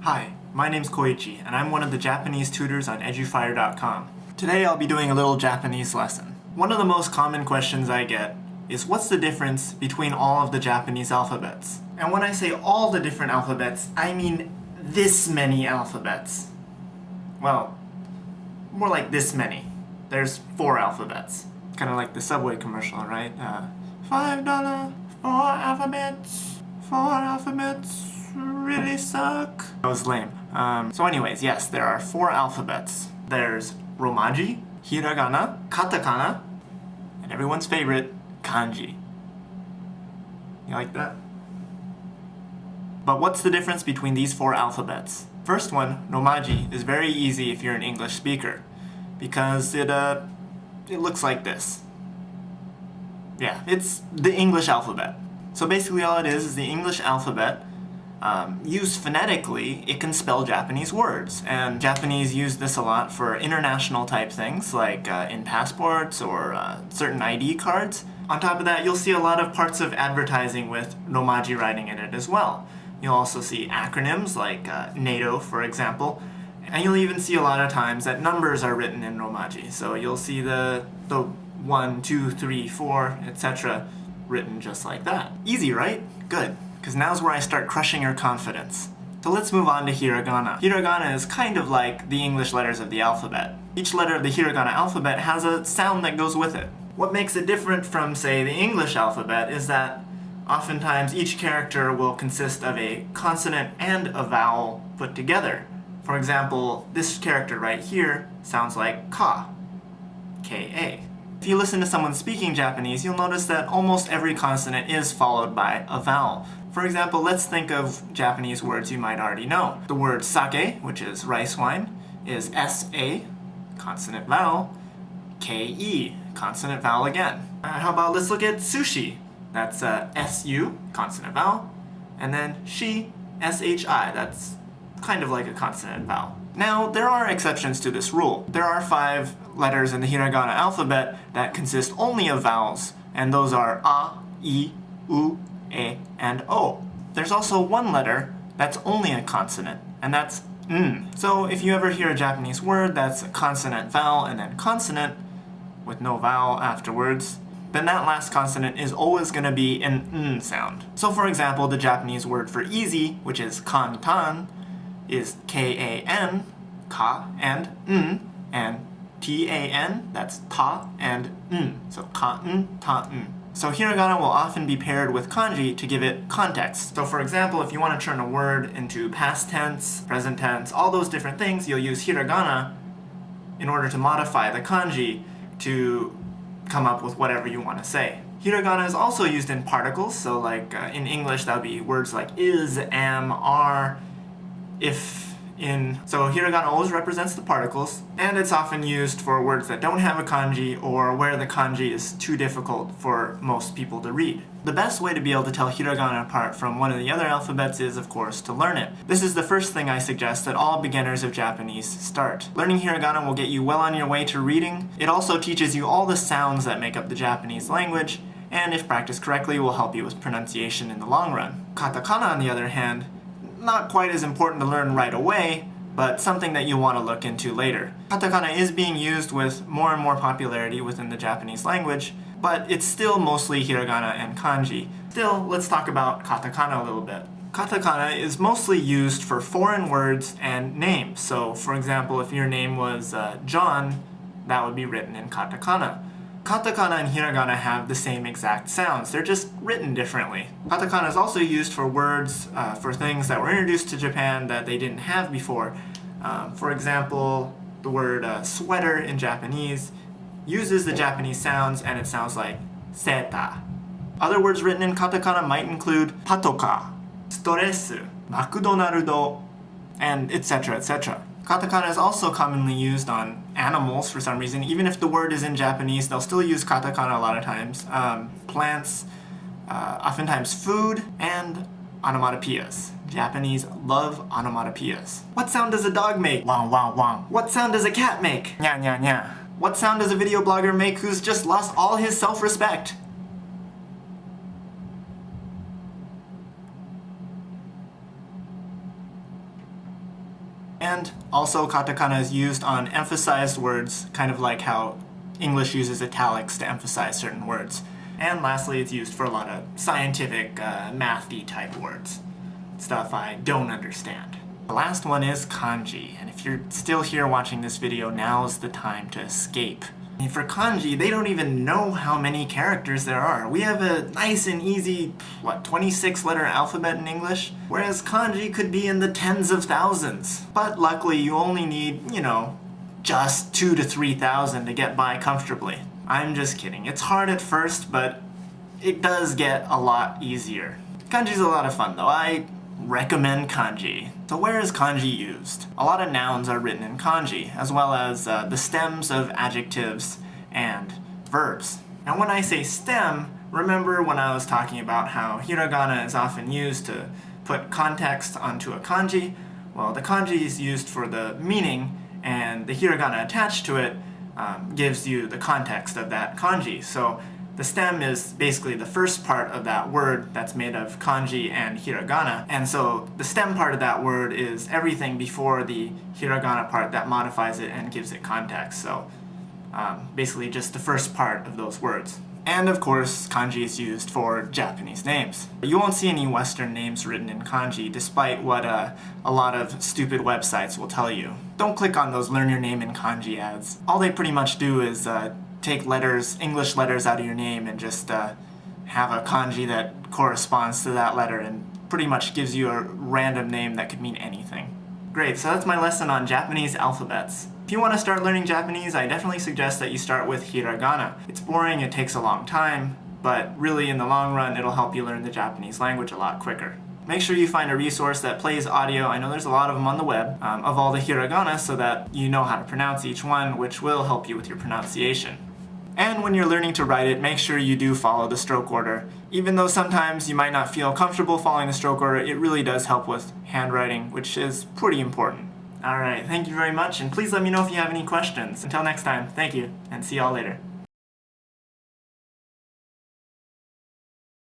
Hi, my name's Koichi, and I'm one of the Japanese tutors on edufire.com. Today I'll be doing a little Japanese lesson. One of the most common questions I get is what's the difference between all of the Japanese alphabets? And when I say all the different alphabets, I mean this many alphabets. Well, more like this many. There's 4 alphabets. Kind of like the Subway commercial, right? $5, 4 alphabets, 4 alphabets. Really suck. That was lame. So anyways, yes, there are 4 alphabets. There's Romaji, hiragana, katakana, and everyone's favorite, kanji. You like that? But what's the difference between these 4 alphabets? First one, Romaji, is very easy if you're an English speaker, because it looks like this. Yeah, it's the English alphabet. So basically all it is the English alphabet. Used phonetically, it can spell Japanese words, and Japanese use this a lot for international type things like in passports or certain ID cards. On top of that, you'll see a lot of parts of advertising with Romaji writing in it as well. You'll also see acronyms like NATO, for example, and you'll even see a lot of times that numbers are written in Romaji. So you'll see the 1, 2, 3, 4, etc. written just like that. Easy, right? Good. Because now's where I start crushing your confidence. So let's move on to hiragana. Hiragana is kind of like the English letters of the alphabet. Each letter of the hiragana alphabet has a sound that goes with it. What makes it different from, say, the English alphabet is that oftentimes each character will consist of a consonant and a vowel put together. For example, this character right here sounds like ka, K-A. If you listen to someone speaking Japanese, you'll notice that almost every consonant is followed by a vowel. For example, let's think of Japanese words you might already know. The word sake, which is rice wine, is S-A, consonant vowel, K-E, consonant vowel again. How about let's look at sushi? That's S-U, consonant vowel, and then shi, S-H-I, that's kind of like a consonant vowel. Now, there are exceptions to this rule. There are 5 letters in the hiragana alphabet that consist only of vowels, and those are a, I, u, e, and o. There's also 1 letter that's only a consonant, and that's n. So if you ever hear a Japanese word that's a consonant vowel and then consonant with no vowel afterwards, then that last consonant is always going to be an n sound. So for example, the Japanese word for easy, which is kantan, is K-A-N, ka, and n, and T-A-N, that's ta, and n, so ka-n, ta-n. So hiragana will often be paired with kanji to give it context. So for example, if you want to turn a word into past tense, present tense, all those different things, you'll use hiragana in order to modify the kanji to come up with whatever you want to say. Hiragana is also used in particles, so like in English that would be words like is, am, are, if, in. So hiragana always represents the particles, and it's often used for words that don't have a kanji or where the kanji is too difficult for most people to read. The best way to be able to tell hiragana apart from one of the other alphabets is, of course, to learn it. This is the first thing I suggest that all beginners of Japanese start. Learning hiragana will get you well on your way to reading. It also teaches you all the sounds that make up the Japanese language, and if practiced correctly, will help you with pronunciation in the long run. Katakana, on the other hand, not quite as important to learn right away, but something that you want to look into later. Katakana is being used with more and more popularity within the Japanese language, but it's still mostly hiragana and kanji. Still, let's talk about katakana a little bit. Katakana is mostly used for foreign words and names. So, for example, if your name was John, that would be written in katakana. Katakana and hiragana have the same exact sounds, they're just written differently. Katakana is also used for words for things that were introduced to Japan that they didn't have before. For example, the word sweater in Japanese uses the Japanese sounds and it sounds like seta. Other words written in katakana might include patoka, stressu, McDonald's, and etc. etc. Katakana is also commonly used on animals for some reason. Even if the word is in Japanese, they'll still use katakana a lot of times. Plants, oftentimes food, and onomatopoeias. Japanese love onomatopoeias. What sound does a dog make? Wong wong wong. What sound does a cat make? Nya nya nya. What sound does a video blogger make who's just lost all his self-respect? And also katakana is used on emphasized words, kind of like how English uses italics to emphasize certain words. And lastly, it's used for a lot of scientific, mathy type words. Stuff I don't understand. The last one is kanji, and if you're still here watching this video, now's the time to escape. I mean, for kanji, they don't even know how many characters there are. We have a nice and easy, 26-letter alphabet in English, whereas kanji could be in the tens of thousands. But luckily, you only need, just 2,000 to 3,000 to get by comfortably. I'm just kidding. It's hard at first, but it does get a lot easier. Kanji's a lot of fun, though. I recommend kanji. So where is kanji used? A lot of nouns are written in kanji, as well as the stems of adjectives and verbs. And when I say stem, remember when I was talking about how hiragana is often used to put context onto a kanji? Well, the kanji is used for the meaning, and the hiragana attached to it gives you the context of that kanji. So the stem is basically the first part of that word that's made of kanji and hiragana, and so the stem part of that word is everything before the hiragana part that modifies it and gives it context. So basically just the first part of those words. And of course, kanji is used for Japanese names. You won't see any Western names written in kanji, despite what a lot of stupid websites will tell you. Don't click on those learn your name in kanji ads. All they pretty much do is take letters, English letters out of your name and just have a kanji that corresponds to that letter and pretty much gives you a random name that could mean anything. Great, so that's my lesson on Japanese alphabets. If you want to start learning Japanese, I definitely suggest that you start with hiragana. It's boring, it takes a long time, but really in the long run it'll help you learn the Japanese language a lot quicker. Make sure you find a resource that plays audio, I know there's a lot of them on the web, of all the hiragana so that you know how to pronounce each one, which will help you with your pronunciation. And when you're learning to write it, make sure you do follow the stroke order. Even though sometimes you might not feel comfortable following the stroke order, it really does help with handwriting, which is pretty important. Alright, thank you very much, and please let me know if you have any questions. Until next time, thank you, and see y'all later.